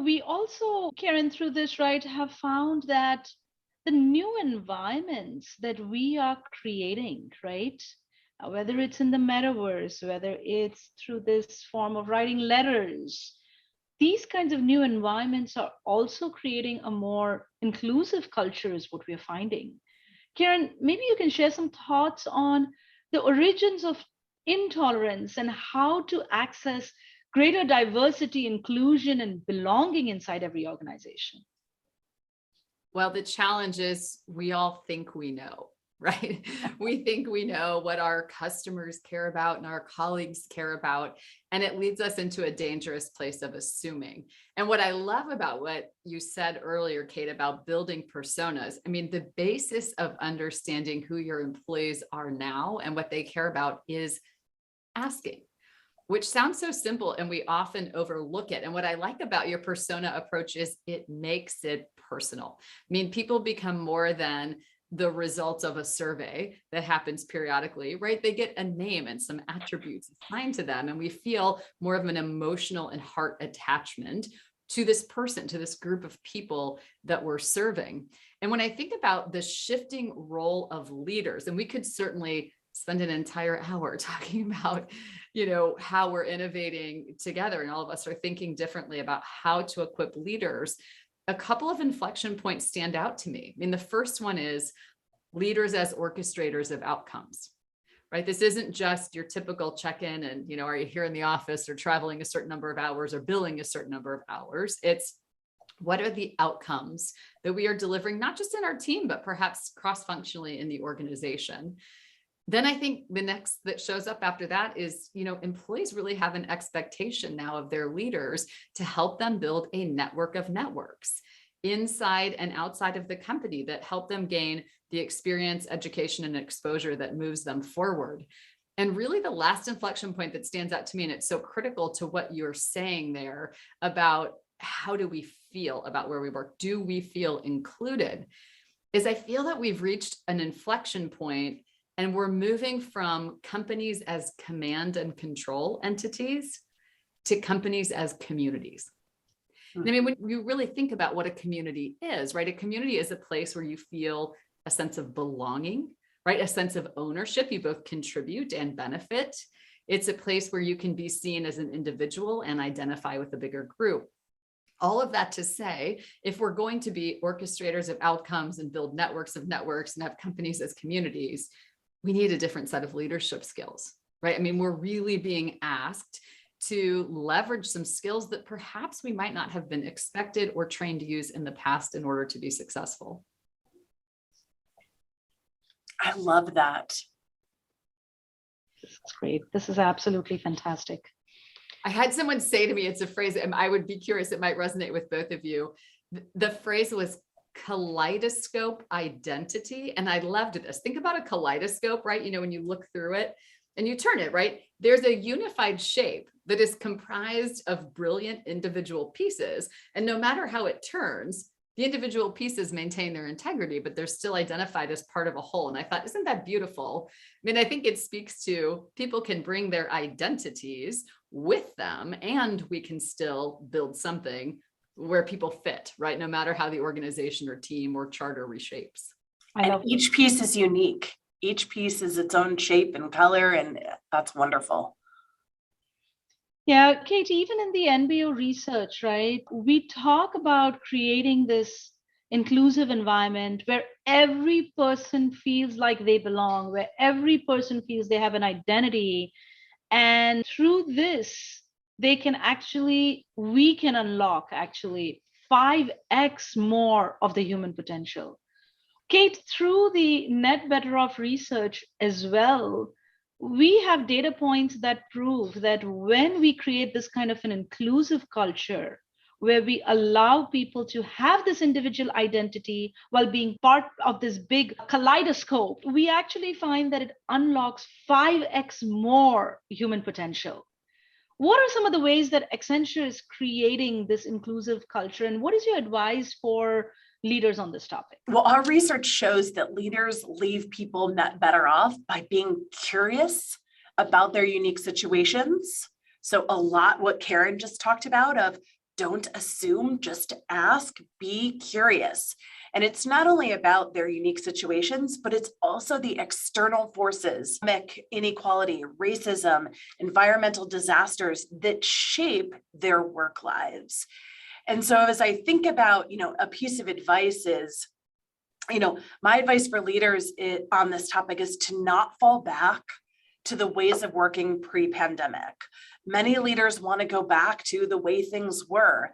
we also, Karen, through this, right, have found that the new environments that we are creating, right, whether it's in the metaverse, whether it's through this form of writing letters, these kinds of new environments are also creating a more inclusive culture, is what we're finding. Karen, maybe you can share some thoughts on the origins of intolerance and how to access greater diversity, inclusion, and belonging inside every organization. Well, the challenge is we all think we know, right? We think we know what our customers care about and our colleagues care about. And it leads us into a dangerous place of assuming. And what I love about what you said earlier, Kate, about building personas, I mean, the basis of understanding who your employees are now and what they care about is asking, which sounds so simple and we often overlook it. And what I like about your persona approach is it makes it personal. I mean, people become more than the results of a survey that happens periodically, right? They get a name and some attributes assigned to them, and we feel more of an emotional and heart attachment to this person, to this group of people that we're serving. And when I think about the shifting role of leaders, and we could certainly spend an entire hour talking about, how we're innovating together and all of us are thinking differently about how to equip leaders. A couple of inflection points stand out to me. I mean, the first one is leaders as orchestrators of outcomes, right? This isn't just your typical check-in and, are you here in the office or traveling a certain number of hours or billing a certain number of hours? It's what are the outcomes that we are delivering, not just in our team, but perhaps cross-functionally in the organization. Then I think the next that shows up after that is, employees really have an expectation now of their leaders to help them build a network of networks inside and outside of the company that help them gain the experience, education, and exposure that moves them forward. And really the last inflection point that stands out to me, and it's so critical to what you're saying there about how do we feel about where we work? Do we feel included? Is I feel that we've reached an inflection point and we're moving from companies as command and control entities to companies as communities. And I mean, when you really think about what a community is, right? A community is a place where you feel a sense of belonging, right? A sense of ownership. You both contribute and benefit. It's a place where you can be seen as an individual and identify with a bigger group. All of that to say, if we're going to be orchestrators of outcomes and build networks of networks and have companies as communities, we need a different set of leadership skills, right? I mean, we're really being asked to leverage some skills that perhaps we might not have been expected or trained to use in the past in order to be successful. I love that. This is great. This is absolutely fantastic. I had someone say to me, it's a phrase, and I would be curious, it might resonate with both of you. The phrase was kaleidoscope identity. And I loved this. Think about a kaleidoscope, right? When you look through it and you turn it, right? There's a unified shape that is comprised of brilliant individual pieces. And no matter how it turns, the individual pieces maintain their integrity, but they're still identified as part of a whole. And I thought, isn't that beautiful? I mean, I think it speaks to people can bring their identities with them and we can still build something where people fit, right? No matter how the organization or team or charter reshapes. And each piece is unique. Each piece is its own shape and color, and that's wonderful. Yeah, Katie, even in the NBO research, right, we talk about creating this inclusive environment where every person feels like they belong, where every person feels they have an identity. And through this, we can unlock 5x more of the human potential. Kate, through the Net Better Off research as well, we have data points that prove that when we create this kind of an inclusive culture, where we allow people to have this individual identity while being part of this big kaleidoscope, we actually find that it unlocks 5x more human potential. What are some of the ways that Accenture is creating this inclusive culture, and what is your advice for leaders on this topic? Well, our research shows that leaders leave people net better off by being curious about their unique situations. So a lot what Karen just talked about of Don't assume, just ask, be curious. And it's not only about their unique situations, but it's also the external forces, economic inequality, racism, environmental disasters that shape their work lives. And so as I think about, a piece of advice is, my advice for leaders on this topic is to not fall back to the ways of working pre-pandemic. Many leaders want to go back to the way things were.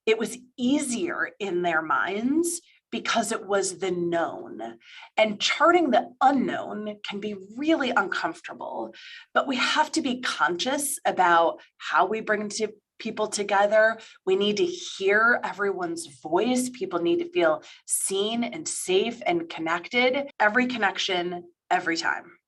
It was easier in their minds because it was the known. And charting the unknown can be really uncomfortable, but we have to be conscious about how we bring people together. We need to hear everyone's voice. People need to feel seen and safe and connected. Every connection, every time.